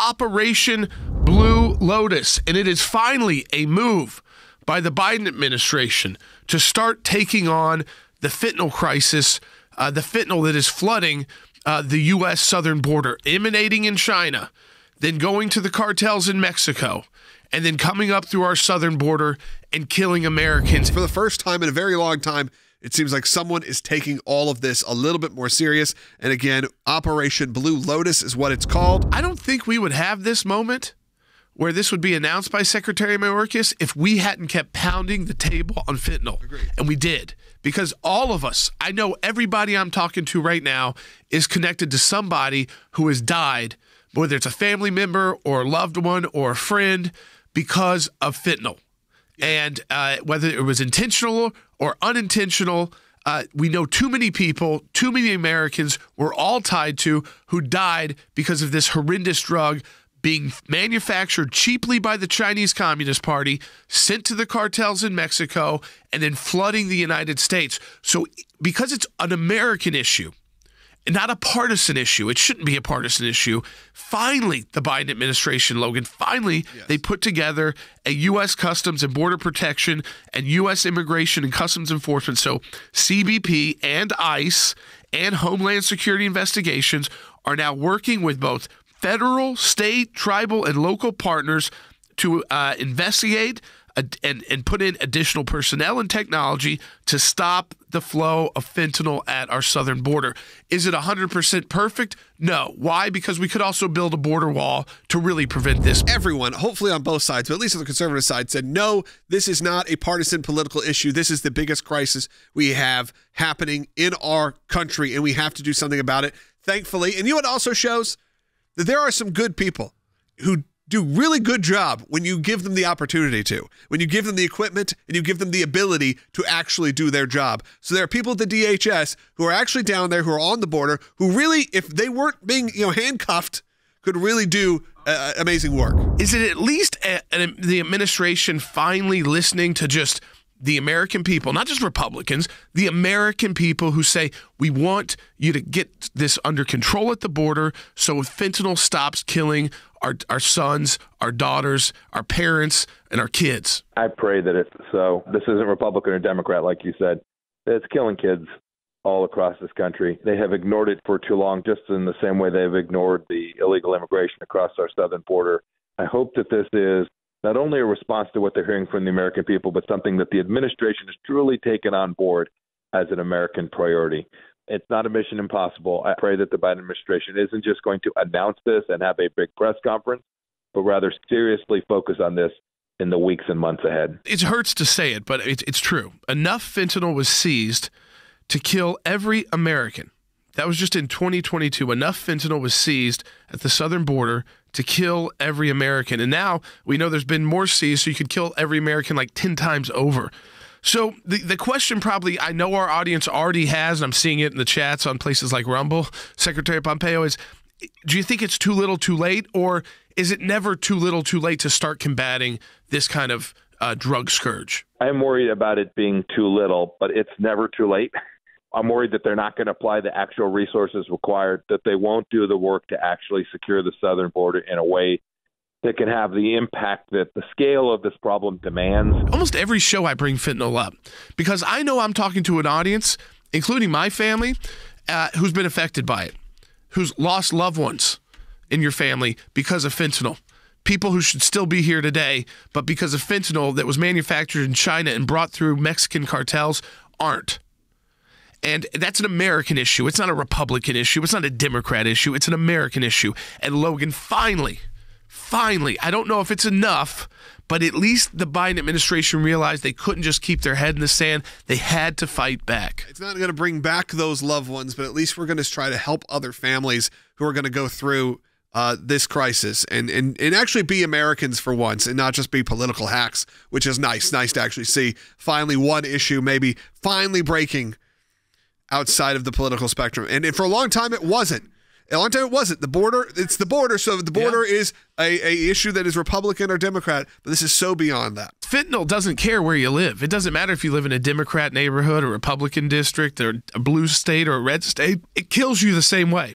Operation Blue Lotus, and it is finally a move by the Biden administration to start taking on the fentanyl crisis, the fentanyl that is flooding the U.S. southern border, emanating in China, then going to the cartels in Mexico, and then coming up through our southern border and killing Americans. For the first time in a very long time, it seems like someone is taking all of this a little bit more serious. And again, Operation Blue Lotus is what it's called. I don't think we would have this moment where this would be announced by Secretary Mayorkas if we hadn't kept pounding the table on fentanyl. Agreed. And we did. Because all of us, I know everybody I'm talking to right now is connected to somebody who has died, whether it's a family member or a loved one or a friend, because of fentanyl. And whether it was intentional or unintentional, we know too many people, too many Americans we're all tied to who died because of this horrendous drug being manufactured cheaply by the Chinese Communist Party, sent to the cartels in Mexico, and then flooding the United States. So because it's an American issue, not a partisan issue, it shouldn't be a partisan issue, finally, the Biden administration, Logan, finally, they put together a U.S. Customs and Border Protection and U.S. Immigration and Customs Enforcement, so CBP and ICE and Homeland Security investigations are now working with both federal, state, tribal, and local partners to investigate and put in additional personnel and technology to stop the flow of fentanyl at our southern border. Is it 100% perfect? No. Why? Because we could also build a border wall to really prevent this. Everyone, hopefully on both sides, but at least on the conservative side, said, no, this is not a partisan political issue. This is the biggest crisis we have happening in our country, and we have to do something about it, thankfully. And you know what also shows? That there are some good people who do really good job when you give them the opportunity to, when you give them the equipment and you give them the ability to actually do their job. So there are people at the DHS who are actually down there, who are on the border, who really, if they weren't being handcuffed, could really do amazing work. Is it at least the administration finally listening to just the American people, not just Republicans, the American people who say, we want you to get this under control at the border so fentanyl stops killing our sons, our daughters, our parents, and our kids? I pray that it's so. This isn't Republican or Democrat, like you said. It's killing kids all across this country. They have ignored it for too long, just in the same way they've ignored the illegal immigration across our southern border. I hope that this is not only a response to what they're hearing from the American people, but something that the administration has truly taken on board as an American priority. It's not a mission impossible. I pray that the Biden administration isn't just going to announce this and have a big press conference, but rather seriously focus on this in the weeks and months ahead. It hurts to say it, but it's true. Enough fentanyl was seized to kill every American. That was just in 2022. Enough fentanyl was seized at the southern border to kill every American. And now we know there's been more seized, so you could kill every American like 10 times over. So the question probably I know our audience already has, and I'm seeing it in the chats on places like Rumble, Secretary Pompeo, is, do you think it's too little too late, or is it never too little too late to start combating this kind of drug scourge? I'm worried about it being too little, but it's never too late. I'm worried that they're not going to apply the actual resources required, that they won't do the work to actually secure the southern border in a way that can have the impact that the scale of this problem demands. Almost every show I bring fentanyl up because I know I'm talking to an audience, including my family, who's been affected by it, who's lost loved ones in your family because of fentanyl. People who should still be here today, but because of fentanyl that was manufactured in China and brought through Mexican cartels aren't. And that's an American issue. It's not a Republican issue. It's not a Democrat issue. It's an American issue. And Logan, finally, I don't know if it's enough, but at least the Biden administration realized they couldn't just keep their head in the sand. They had to fight back. It's not going to bring back those loved ones, but at least we're going to try to help other families who are going to go through this crisis and actually be Americans for once and not just be political hacks, which is nice to actually see finally one issue maybe finally breaking outside of the political spectrum. And for a long time, it wasn't. The border, it's the border. So the border is a issue that is Republican or Democrat, but this is so beyond that. Fentanyl doesn't care where you live. It doesn't matter if you live in a Democrat neighborhood or Republican district or a blue state or a red state. It kills you the same way.